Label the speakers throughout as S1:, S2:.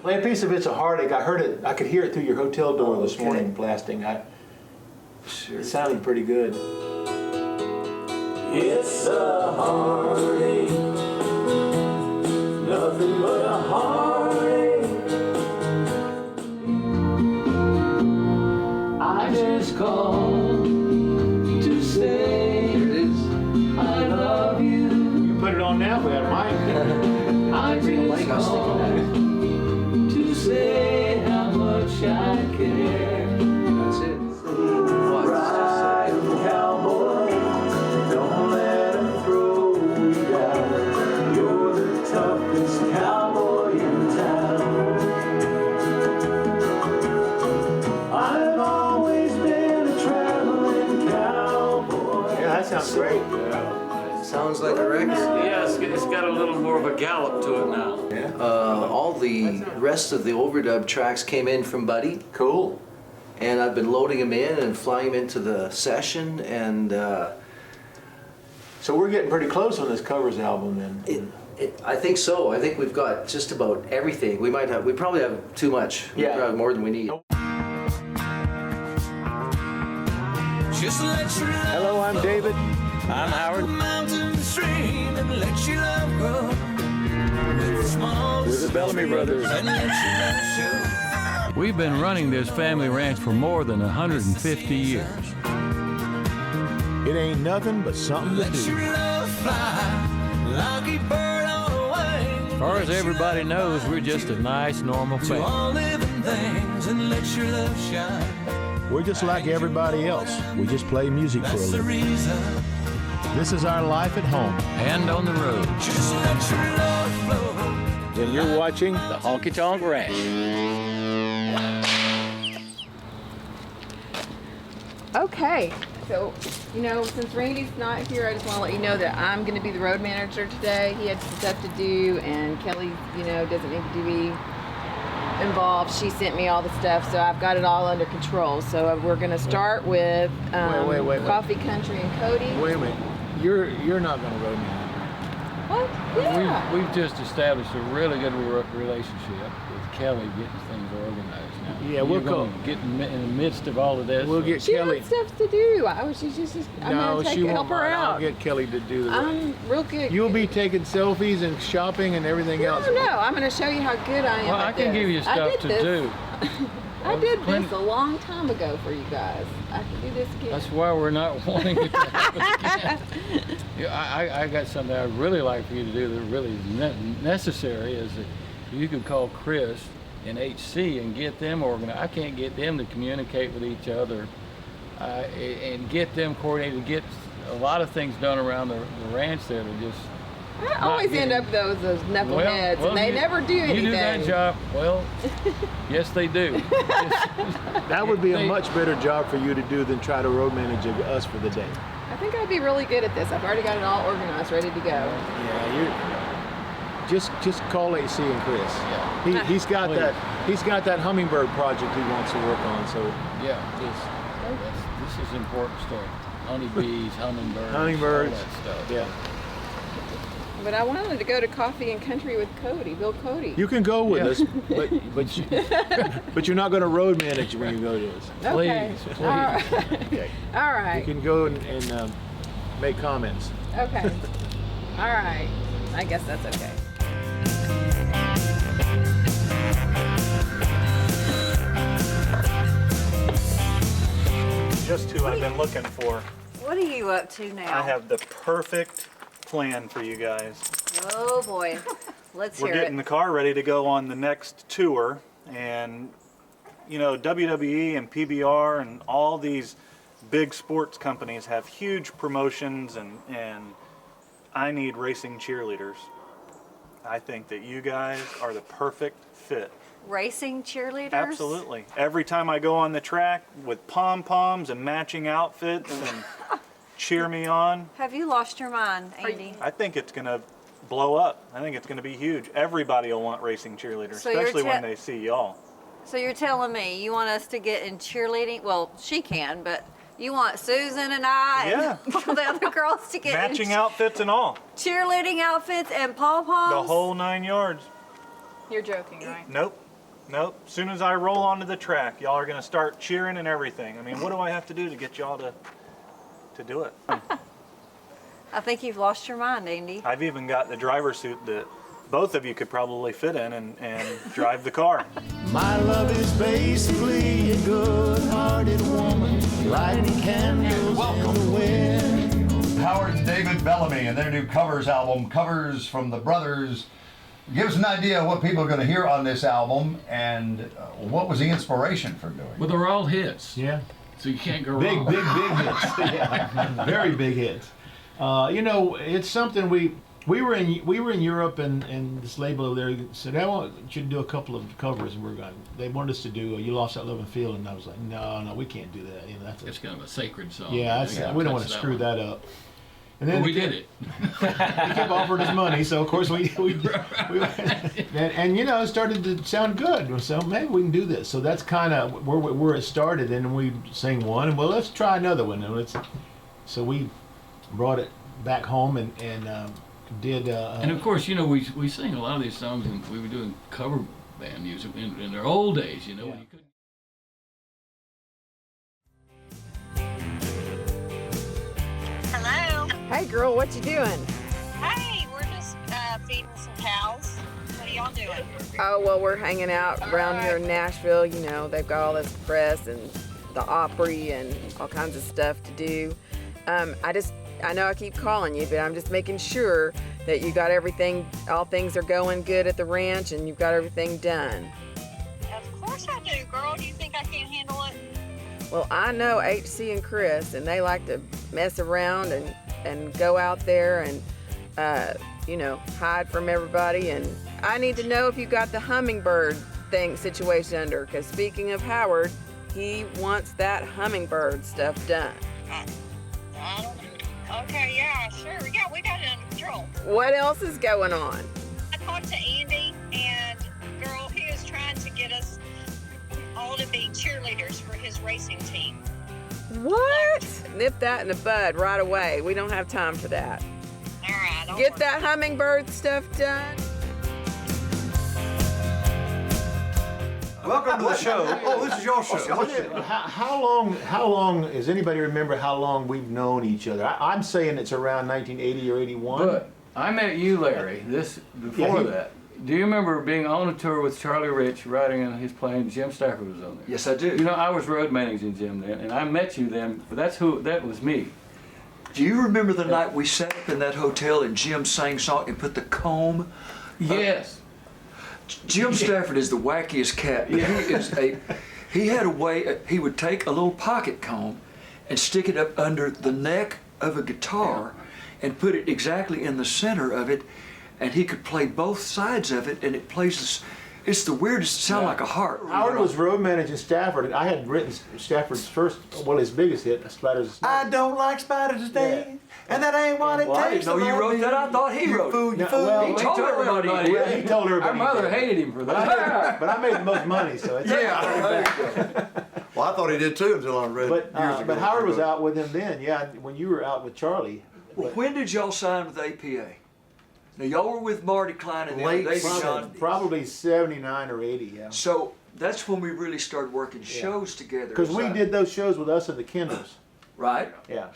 S1: Play a piece of It's a Heartache. I heard it, I could hear it through your hotel door this morning blasting. It sounded pretty good.
S2: It's a heartache, nothing but a heartache. I just called to say I love you.
S1: You can put it on now, we have mine.
S2: I just called to say how much I care.
S3: That's it.
S2: Ride 'em, cowboy, don't let 'em throw you down. You're the toughest cowboy in town. I've always been a traveling cowboy.
S1: Yeah, that sounds great.
S3: Sounds like a record.
S4: Yeah, it's got a little more of a gallop to it now.
S1: Yeah.
S3: All the rest of the overdub tracks came in from Buddy,
S1: Cool.
S3: and I've been loading them in and flying them into the session, and
S1: So we're getting pretty close on this covers album then.
S3: I think so. I think we've got just about everything. We probably have too much. We
S1: Yeah.
S3: probably have more than we need.
S2: Just let your love
S1: Hello, I'm David.
S4: I'm Howard.
S2: mountain stream and let your love grow.
S1: We're the Bellamy Brothers.
S2: And let your love show.
S5: We've been running this family ranch for more than 150 years.
S1: It ain't nothing but something to
S2: Let
S1: do.
S2: your love fly like a bird on a wing.
S5: As far as everybody knows, we're just a nice, normal
S2: To
S5: family.
S2: all living things and let your love shine.
S6: We're just like everybody else. We just play music for a
S2: That's the
S6: living.
S2: reason.
S6: This is our life at home.
S5: And on the road.
S2: Just let your love flow.
S1: And you're watching
S5: The Honky Tonk Ranch.
S7: Okay, so, since Randy's not here, I just want to let you know that I'm going to be the road manager today. He had some stuff to do, and Kelly, doesn't need to be involved. She sent me all the stuff, so I've got it all under control. So we're going to start with
S1: Wait.
S7: Coffee Country and Cody.
S1: Wait a minute. You're not going to road me.
S7: What? Yeah.
S5: We've just established a really good relationship with Kelly getting things organized now.
S1: Yeah, we'll
S5: You're gonna get in the midst of all of this.
S1: We'll get
S7: She
S1: Kelly.
S7: had stuff to do. She's just I'm
S1: No,
S7: going
S1: she
S7: to
S1: won't
S7: help her
S1: mind.
S7: out.
S1: I'll get Kelly to do the rest.
S7: I'm real good.
S1: You'll be taking selfies and shopping and everything else.
S7: No, I'm going to show you how good I am.
S5: Well,
S7: at
S5: I can
S7: this.
S5: give you
S7: I
S5: stuff
S7: did
S5: to
S7: this.
S5: do.
S7: I did
S5: plenty-
S7: this a long time ago for you guys. I can do this again.
S5: That's why we're not wanting it to happen again. Yeah, I got something I'd really like for you to do that really is necessary is that you could call Chris and HC and get them organized. I can't get them to communicate with each other and get them coordinated, get a lot of things done around the ranch there to just...
S7: I always end up those knuckleheads, and they never do anything.
S5: You do that job, well, yes they do.
S1: That would be a much better job for you to do than try to road manage us for the day.
S7: I think I'd be really good at this. I've already got it all organized, ready to go.
S1: Yeah, just call AC and Chris.
S5: Yeah.
S1: He's got that hummingbird project he wants to work on. So
S5: Yeah, this is important stuff. Honeybees, hummingbirds,
S1: Hummingbirds,
S5: all that stuff.
S1: yeah.
S7: But I wanted to go to Coffee and Country with Bill Cody.
S1: You can go with
S5: Yeah.
S1: us, but you're not going to road manage when you go to us.
S7: Okay.
S5: Please.
S7: All right.
S1: Okay.
S7: All
S1: You
S7: right.
S1: can go and make comments.
S7: Okay. All right. I guess that's okay.
S8: Just who I've been looking for.
S9: What are you up to now?
S8: I have the perfect plan for you guys.
S9: Oh boy, let's
S8: We're
S9: hear
S8: getting
S9: it.
S8: the car ready to go on the next tour, and WWE and PBR and all these big sports companies have huge promotions, and I need racing cheerleaders. I think that you guys are the perfect fit.
S9: Racing cheerleaders?
S8: Absolutely. Every time I go on the track with pom-poms and matching outfits and cheer me on,
S9: Have you lost your mind, Andy?
S8: I think it's going to blow up. I think it's going to be huge. Everybody will want racing cheerleaders,
S9: So you're
S8: especially when they see y'all.
S9: So you're telling me you want us to get in cheerleading? Well, she can, but you want Susan and I and all the other girls to get
S8: Matching
S9: in
S8: outfits and all.
S9: cheerleading outfits and pom-poms?
S8: The whole 9 yards.
S7: You're joking, right?
S8: Nope. Nope. As soon as I roll onto the track, y'all are going to start cheering and everything. I mean, what do I have to do to get y'all to do it?
S9: I think you've lost your mind, Andy.
S8: I've even got the driver suit that both of you could probably fit in and drive the car.
S6: My love is basically a good-hearted woman, lighting candles in the wind.
S10: Howard and David Bellamy and their new covers album, Covers from the Brothers. Give us an idea of what people are going to hear on this album, and what was the inspiration for doing it?
S5: Well, they're all hits.
S6: Yeah.
S5: So you can't go
S6: Big
S5: wrong.
S6: hits. Yeah. Very big hits. You know, it's something we were in Europe, and this label over there said, I want you to do a couple of covers, and they wanted us to do You Lost That Love and Feeling, and I was like, no, we can't do that. You know,
S5: It's kind of a sacred song.
S6: yeah, we don't want to screw that up. And then
S5: But we did it.
S6: He kept offering us money, so of course we and you know, it started to sound good. So maybe we can do this. So that's kind of where it started, and we sang one, and well, let's try another one. And so we brought it back home and did.
S5: And of course, you know, we sing a lot of these songs, and we were doing cover band music in their old days. You know, when you couldn't.
S11: Hello.
S7: Hey, girl, what you doing?
S11: Hey, we're just feeding some cows. What are y'all doing?
S7: Oh, well, we're hanging out around here in Nashville. You know, they've got all this press and the Opry and all kinds of stuff to do. I know I keep calling you, but I'm just making sure that you got everything, all things are going good at the ranch and you've got everything done.
S11: Of course I do, girl. Do you think I can't handle it?
S7: Well, I know HC and Chris, and they like to mess around and go out there and, you know, hide from everybody. And I need to know if you got the hummingbird thing situation under, because speaking of Howard, he wants that hummingbird stuff done.
S11: I don't. Okay, yeah, sure. Yeah, we got it under control.
S7: What else is going on?
S11: I talked to Andy, and girl, he is trying to get us all to be cheerleaders for his racing team.
S7: What? Nip that in the bud right away. We don't have time for that.
S11: All right. Don't
S7: Get
S11: worry.
S7: that hummingbird stuff done.
S10: Welcome to the show. Oh, this is your show.
S1: How long, does anybody remember how long we've known each other? I'm saying it's around 1980 or 81.
S5: But I met you, Larry, before that. Do you remember being on a tour with Charlie Rich, riding on his plane? Jim Stafford was on there.
S3: Yes, I do.
S5: You know, I was road managing Jim then, and I met you then, but that was me.
S12: Do you remember the night we sat up in that hotel and Jim sang song and put the comb?
S5: Yes.
S12: Jim Stafford is the wackiest cat, but he had a way, he would take a little pocket comb and stick it up under the neck of a guitar and put it exactly in the center of it, and he could play both sides of it, and it plays this, it's the weirdest, sound like a harp.
S1: Howard was road managing Stafford. I had written Stafford's first, well, his biggest hit, Spiders.
S12: I don't like spiders dance, and that ain't what it takes.
S5: No, you wrote that. I thought he wrote it.
S12: You fool.
S1: He
S5: told everybody.
S1: He told everybody.
S5: Our mother hated him for that.
S1: But I made the most money, so it's
S10: Well, I thought he did too until I read years ago.
S1: But Howard was out with him then, yeah, when you were out with Charlie.
S12: Well, when did y'all sign with APA? Now, y'all were with Marty Klein and then David John.
S1: Probably 79 or 80, yeah.
S12: So that's when we really started working shows together.
S1: Because we did those shows with us and the Kendalls.
S12: Right.
S1: Yeah.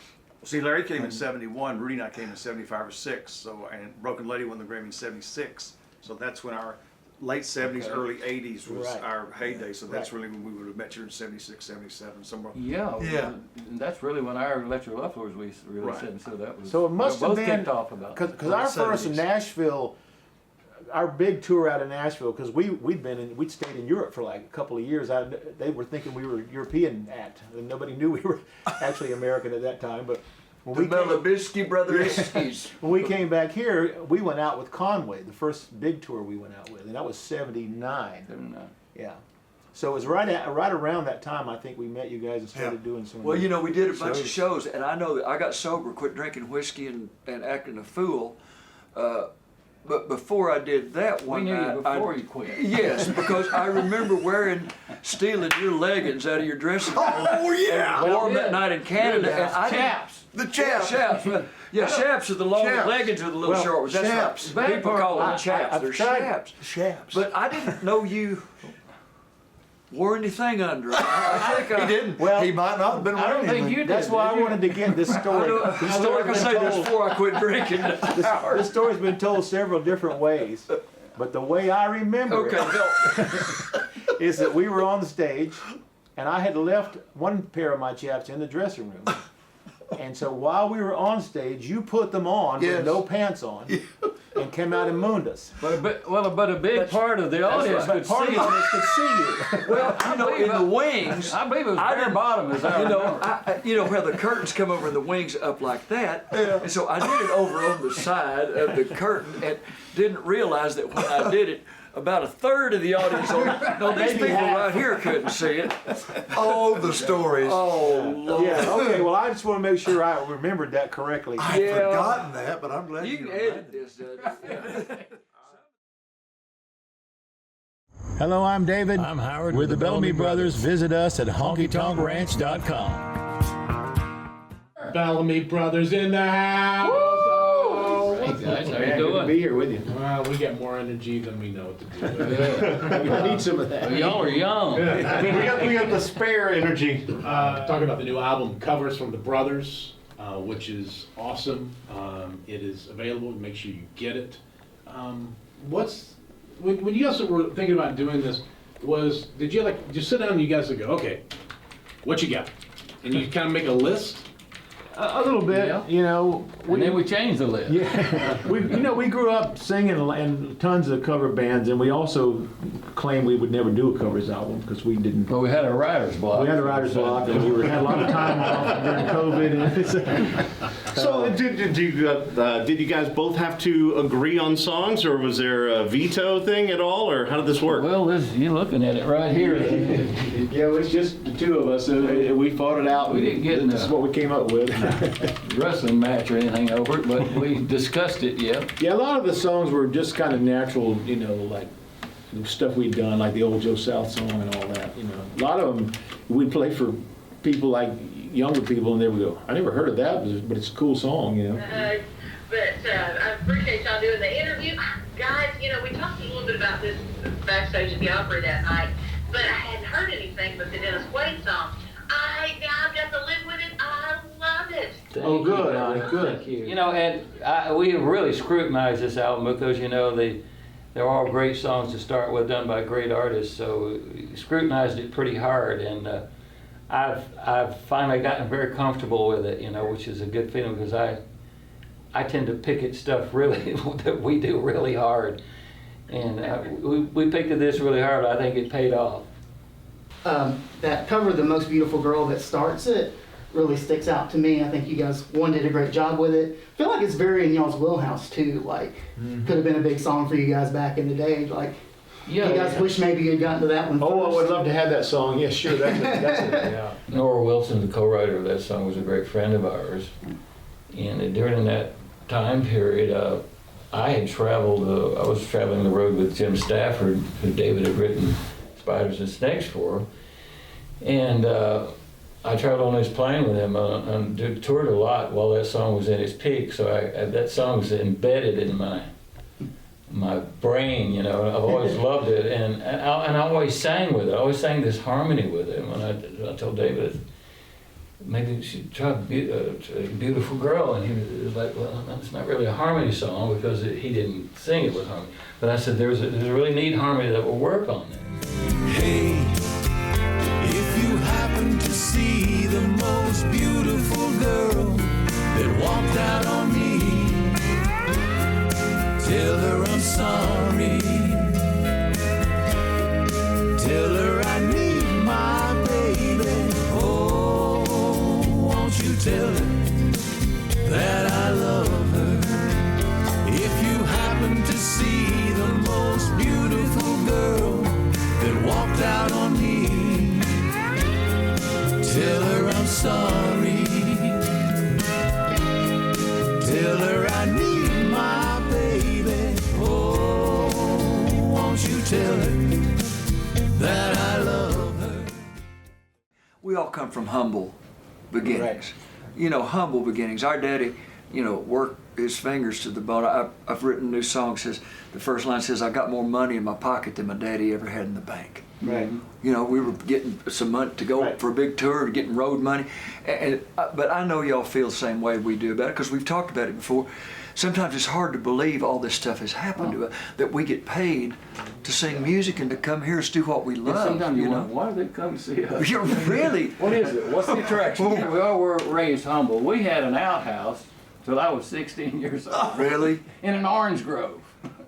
S10: See, Larry came in 71, Rudy and I came in 75 or 6, so, and Broken Lady won the Grammy in 76. So that's when our late 70s, early 80s was our heyday. So that's really when we would have met you in 76, 77, somewhere.
S5: Yeah.
S10: Yeah.
S5: And that's really when our Electric Love Floors we really said. So that was.
S1: So it must have
S5: both
S1: been
S5: kicked off about.
S1: Because our first in Nashville, our big tour out of Nashville, because we'd stayed in Europe for like a couple of years. They were thinking we were a European act, and nobody knew we were actually American at that time. But when
S12: Bellamy Brothers.
S1: when we came back here, we went out with Conway, the first big tour we went out with, and that was 79.
S5: 79.
S1: Yeah. So it was right around that time I think we met you guys and started doing some.
S12: Well, you know, we did a bunch of shows, and I know that I got sober, quit drinking whiskey and acting a fool. But before I did that one
S5: we knew
S12: night,
S5: you before you quit.
S12: Yes, because I remember stealing your leggings out of your dressing room.
S10: Oh, yeah!
S12: And wore them that night in Canada. And I
S5: Chaps.
S10: The chaps.
S12: Chaps. Yeah, chaps are the long
S10: Chaps.
S12: leggings are the little short ones. That's
S10: chaps.
S12: right. People call them chaps. They're chaps.
S10: Chaps.
S12: But I didn't know you wore anything under it. I think
S10: He didn't.
S1: Well,
S10: he might not have been
S5: I don't
S10: wearing
S5: think
S10: anything.
S5: you did.
S1: That's why I wanted to get this story. This
S12: like
S1: story's
S12: I say
S1: been
S12: this
S1: told-
S12: before I quit drinking.
S1: this story's been told several different ways, but the way I remember
S12: Okay,
S1: it is that we were on the stage, and I had left one pair of my chaps in the dressing room. And so while we were on stage, you put them on
S10: Yes.
S1: with no pants on, and came out and mooned us.
S5: But a big part of the audience
S1: But
S5: could
S1: part of
S5: see
S1: the
S5: it.
S1: audience could see you.
S12: well, you know, in the wings,
S5: I believe it was
S12: I
S5: bare
S12: didn't-
S5: bottom, as I
S12: you know,
S5: remember.
S12: you know where the curtains come over and the wings up like that. And so I did it over on the side of the curtain and didn't realize that when I did it, about a third of the audience no, these people right here couldn't see it.
S10: Oh, the stories.
S12: Oh, Lord.
S1: Yeah, okay, well, I just want to make sure I remembered that correctly.
S10: I'd forgotten that, but I'm glad
S12: You
S10: you
S12: can
S10: reminded
S12: edit this.
S6: Hello, I'm David.
S5: I'm Howard
S6: We're the Bellamy Brothers. Visit us at honkytonkranch.com.
S13: Bellamy Brothers in the house.
S5: Hey guys, how you
S1: Yeah, good to
S5: doing?
S1: be here with you.
S13: Well, we get more energy than we know what to do.
S1: I need some of that.
S5: Y'all are young.
S13: we got the spare energy. Talking about the new album covers from the Brothers, which is awesome. It is available. Make sure you get it. When you guys were thinking about doing this, did you just sit down and you guys would go, okay, what you got? And you kind of make a list?
S1: A little bit,
S5: Yeah.
S1: you know.
S5: And then we changed the list.
S1: Yeah, we grew up singing in tons of cover bands, and we also claimed we would never do a covers album because we didn't.
S5: But we had a writer's block.
S1: We had a writer's block, and we had a lot of time off during COVID.
S13: So did you guys both have to agree on songs, or was there a veto thing at all, or how did this work?
S5: Well, you're looking at it right here.
S1: Yeah, it was just the two of us. We fought it out.
S5: We didn't get
S1: This is what we came up with.
S5: wrestling match or anything over it, but we discussed it, yeah.
S1: Yeah, a lot of the songs were just kind of natural, like stuff we'd done, like the old Joe South song and all that. A lot of them we'd play for people like younger people, and they would go, "I never heard of that, but it's a cool song,"
S14: I appreciate y'all doing the interview. Guys, we talked a little bit about this backstage at the Opry that night, but I hadn't heard anything but the Dennis Quaid song. I've got to live with it. I love it.
S1: Oh, good, good.
S5: Thank you. And we have really scrutinized this album because, they're all great songs to start with, done by great artists, so we scrutinized it pretty hard, and I've finally gotten very comfortable with it, which is a good feeling because I tend to pick at stuff really that we do really hard, and we picked at this really hard. I think it paid off.
S15: That cover, The Most Beautiful Girl That Starts It, really sticks out to me. I think you guys, did a great job with it. I feel like it's very in y'all's wheelhouse too. Could have been a big song for you guys back in the day. You guys wish maybe you'd gotten to that one first.
S1: Oh, I would love to have that song. Yeah, sure. That's it. Yeah.
S5: Nora Wilson, the co-writer of that song, was a great friend of ours, and during that time period, I had traveled. I was traveling the road with Jim Stafford, who David had written Spiders and Snakes for, and I traveled on his plane with him and toured a lot while that song was in its peak. So that song was embedded in my brain. I've always loved it, and I always sang with it. I always sang this harmony with it. When I told David, maybe we should try Beautiful Girl, and he was like, well, it's not really a harmony song because he didn't sing it with harmony. But I said, there's a really neat harmony that will work on it.
S2: Hey, if you happen to see the most beautiful girl that walked out on me, tell her I'm sorry. Tell her I need my baby. Oh, won't you tell her that I love her? If you happen to see the most beautiful girl that walked out on me, tell her I'm sorry. Tell her I need my baby. Oh, won't you tell her that I love her?
S12: We all come from humble beginnings. Humble beginnings. Our daddy, worked his fingers to the bone. I've written new songs. The first line says, "I got more money in my pocket than my daddy ever had in the bank."
S1: Right.
S12: You know, we were getting some money to go for a big tour, getting road money. But I know y'all feel the same way we do about it because we've talked about it before. Sometimes it's hard to believe all this stuff has happened to us, that we get paid to sing music and to come here and do what we love.
S5: Sometimes you
S12: know?
S5: wonder, why do they come see us?
S12: You're really?
S5: What is it? What's the attraction? We all were raised humble. We had an outhouse till I was 16 years old.
S12: Really?
S5: In an orange grove.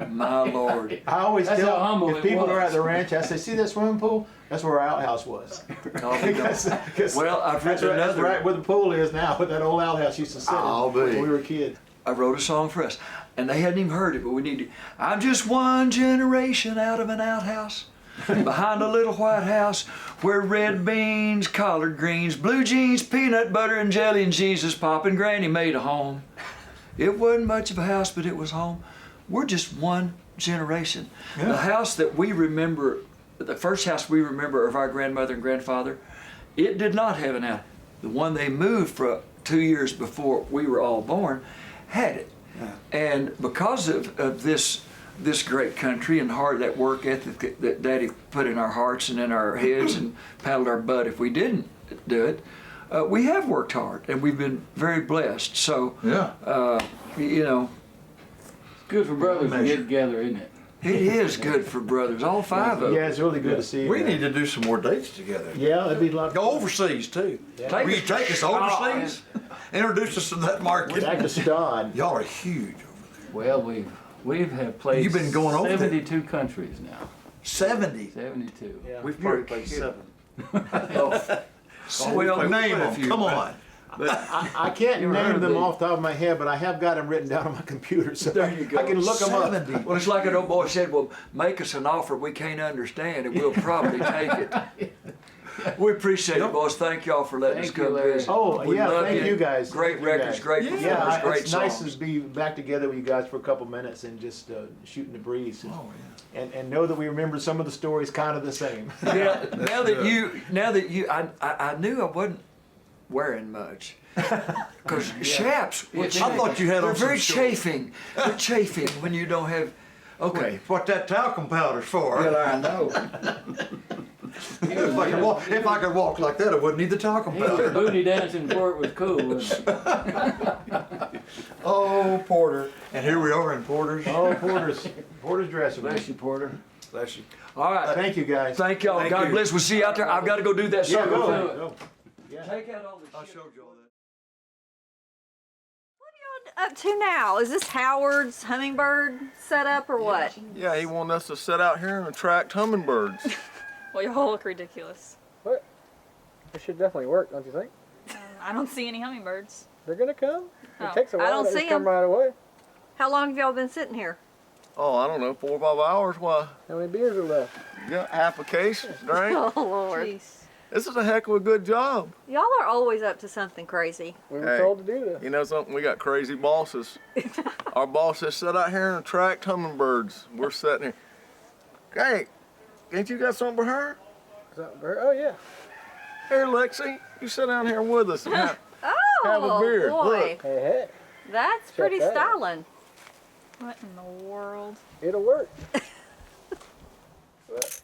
S12: My Lord.
S1: I always
S5: That's
S1: tell
S5: how humble
S1: if
S5: it
S1: people are
S5: was.
S1: at the ranch, I say, see that swimming pool? That's where our outhouse was.
S12: Well, I've
S1: That's
S12: written
S1: that's
S12: another.
S1: right where the pool is now, where that old outhouse used to sit when we were kids.
S12: I wrote a song for us, and they hadn't even heard it, but we need to. I'm just one generation out of an outhouse, behind a little white house, where red beans, collard greens, blue jeans, peanut butter and jelly and Jesus pop, and Granny made a home. It wasn't much of a house, but it was home. We're just one generation.
S1: Yeah.
S12: The house that we remember, the first house we remember of our grandmother and grandfather, it did not have an outhouse. The one they moved for 2 years before we were all born had it. Yeah. And because of this great country and that work ethic that Daddy put in our hearts and in our heads and paddled our butt if we didn't do it, we have worked hard and we've been very blessed. So, you know.
S5: It's good for brothers to get together, isn't it?
S12: It is good for brothers, all five of them.
S1: Yeah, it's really good to see you.
S16: We need to do some more dates together.
S1: Yeah, that'd be a lot.
S16: Go overseas too.
S1: Yeah.
S16: Will you take us overseas? Introduce us to that market.
S1: Back to Stod.
S16: Y'all are huge over there.
S5: Well, we've had played
S16: You've been going over there?
S5: 72 countries now.
S16: 70?
S5: 72.
S1: Yeah.
S10: We've probably played 7.
S16: Well, name them. Come on.
S1: But I can't name them off the top of my head, but I have got them written down on my computer, so
S12: There you go.
S1: I can look them up.
S16: 70.
S12: Well, it's like an old boy said, well, make us an offer we can't understand and we'll probably take it. We appreciate it, boys. Thank y'all for letting us
S5: Thank you,
S12: come
S5: Larry.
S12: visit.
S1: Oh,
S12: We
S1: yeah,
S12: love
S1: thank you guys.
S12: Great
S1: Thank you
S12: records,
S1: guys.
S12: great performers, great
S1: it's
S12: songs.
S1: nice to be back together with you guys for a couple minutes and just shooting the breeze. And know that we remember some of the stories kind of the same.
S12: Yeah, now that you, I knew I wasn't wearing much. Because chaps,
S16: I thought you had
S12: they're
S16: on some
S12: very
S16: shorts.
S12: chafing. They're chafing when you don't have. Okay.
S16: What that talcum powder's for.
S12: Well, I know.
S16: If I could walk like that, I wouldn't need the talcum
S5: He was
S16: powder.
S5: booty dancing before it was cool. Wasn't it?
S16: Oh, Porter. And here we are in Porter's.
S1: Oh, Porter's dressing room.
S5: Bless you, Porter.
S16: Bless you.
S12: All right.
S1: Thank you guys.
S12: Thank y'all.
S16: Thank
S12: God
S16: you.
S12: bless. We'll see you out there. I've got to go do that
S1: Yeah,
S12: circle.
S1: go.
S12: Take out all the
S16: I
S12: shit.
S16: showed you all that.
S9: Up to now, is this Howard's hummingbird setup or what?
S17: Yeah, he wanted us to sit out here and attract hummingbirds.
S18: Well, you all look ridiculous.
S19: What? It should definitely work, don't you think?
S18: I don't see any hummingbirds.
S19: They're gonna come.
S18: Oh,
S19: It takes a while.
S9: I don't
S19: They
S9: see
S19: just come
S9: 'em.
S19: right away.
S9: How long have y'all been sitting here?
S17: Oh, I don't know, 4 or 5 hours. Why?
S19: How many beers are left?
S17: You got half a case, drink.
S9: Oh Lord,
S18: Jeez.
S17: This is a heck of a good job.
S9: y'all are always up to something crazy.
S19: We were
S17: Hey.
S19: told to do this.
S17: You know something? We got crazy bosses. Our boss says sit out here and attract hummingbirds. We're sitting here. Hey, ain't you got something for her?
S19: Is that oh yeah.
S17: Here, Lexi, you sit down here with us and have
S9: Oh
S17: a beer.
S9: boy,
S17: Look.
S19: Hey, hey.
S9: that's pretty
S19: that out.
S9: styling.
S18: What in the world?
S19: It'll work.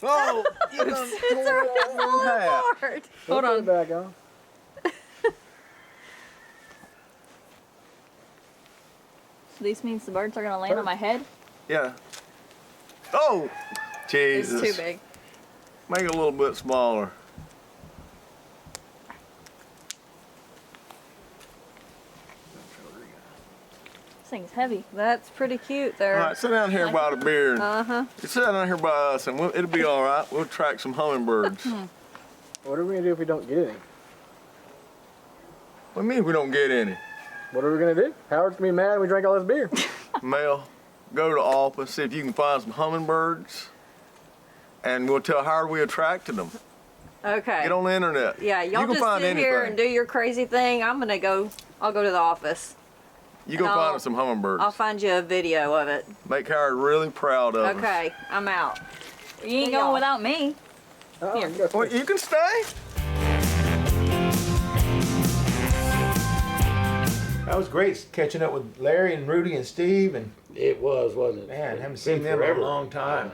S17: Oh, you done
S9: It's
S17: tore
S9: a
S17: that one hat.
S9: hard.
S18: Hold
S19: Put
S18: on.
S19: it back on.
S18: So this means the birds are gonna land on my head?
S17: Yeah. Oh, Jesus.
S18: It's too big.
S17: Make it a little bit smaller.
S18: This thing's heavy.
S9: That's pretty cute
S17: All
S9: there.
S17: right, sit down here by the beer.
S9: Uh-huh.
S17: You sit down here by us, and it'll be all right. We'll attract some hummingbirds.
S19: What are we gonna do if we don't get any?
S17: What do you mean we don't get any?
S19: What are we gonna do? Howard's gonna be mad and we drank all this beer.
S17: Mel, go to the office, see if you can find some hummingbirds, and we'll tell Howard we attracted them.
S9: Okay.
S17: Get on the internet.
S9: Yeah,
S17: You
S9: y'all
S17: can
S9: just
S17: find
S9: sit here
S17: anything.
S9: and do your crazy thing. I'll go to the office.
S17: You go
S9: and
S17: find
S9: I'll-
S17: us some hummingbirds.
S9: I'll find you a video of it.
S17: Make Howard really proud of us.
S9: Okay, I'm out.
S18: You ain't
S9: See
S18: going
S9: y'all.
S18: without me.
S19: Here.
S17: Well, you can stay.
S1: That was great catching up with Larry and Rudy and Steve, and
S5: It was, wasn't it?
S1: man, haven't
S5: It's
S1: seen
S5: been
S1: them in a
S5: forever.
S1: long time.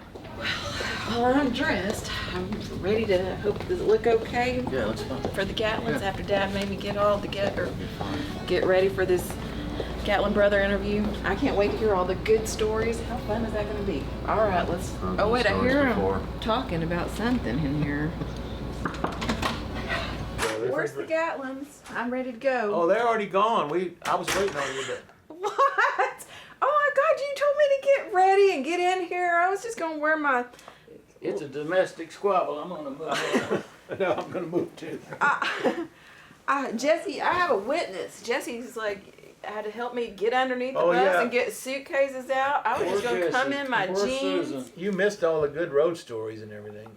S7: Well, I'm dressed. I'm ready to. Hope does it look okay?
S5: Yeah, looks fine.
S7: For the Gatlins after Dad made me get all together, get ready for this Gatlin brother interview. I can't wait to hear all the good stories. How fun is that going to be? All right, let's. Oh wait, I hear him talking about something in here. Where's the Gatlins? I'm ready to go.
S1: Oh, they're already gone. I was waiting on you, but.
S7: What? Oh my God! You told me to get ready and get in here. I was just gonna wear my.
S5: It's a domestic squabble. I'm gonna move.
S1: No, I'm gonna move too.
S7: Jesse, I have a witness. Jesse's like had to help me get underneath the bus
S1: yeah.
S7: and get suitcases out. I was just gonna come in my jeans.
S5: Susan.
S1: You missed all the good road stories and everything.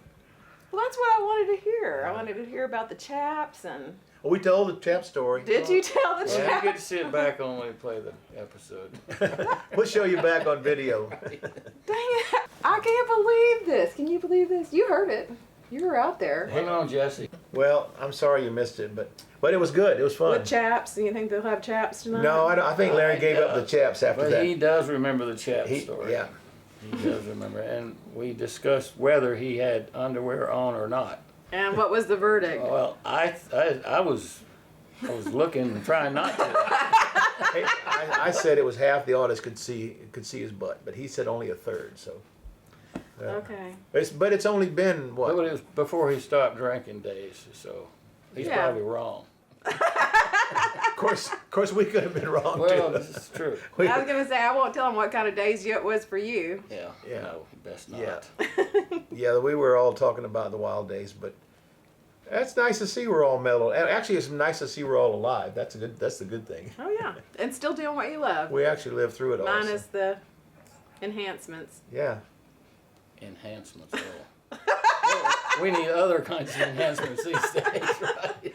S7: Well, that's what I wanted to hear. I wanted to hear about the chaps and.
S1: Well, we told the chap story.
S7: Did you tell the
S5: Well, you
S7: chaps?
S5: get to sit back on when we play the episode.
S1: We'll show you back on video.
S7: Dang it! I can't believe this. Can you believe this? You heard it. You were out there.
S5: Hang on, Jesse.
S1: Well, I'm sorry you missed it, but it was good. It was fun.
S7: With chaps? Do you think they'll have chaps tonight?
S1: No, I think Larry gave up the chaps after
S5: But
S1: that.
S5: he does remember the chap story.
S1: Yeah.
S5: He does remember. And we discussed whether he had underwear on or not.
S7: And what was the verdict?
S5: Well, I was looking and trying not to.
S1: Hey, I said it was half the audience could see his butt, but he said only a third. So.
S7: Okay.
S1: But it's only been what?
S5: But it was before he stopped drinking days, so he's probably wrong.
S1: Of course, we could have been wrong
S5: Well,
S1: too.
S5: this is true.
S7: I was gonna say I won't tell him what kind of days it was for you.
S5: Yeah. No, best not.
S1: Yeah. Yeah, we were all talking about the wild days, but that's nice to see we're all mellow. And actually, it's nice to see we're all alive. That's the good thing.
S7: Oh yeah, and still doing what you love.
S1: We actually lived through it all.
S7: Minus the enhancements.
S1: Yeah.
S5: Enhancements. Well, we need other kinds of enhancements these days, right?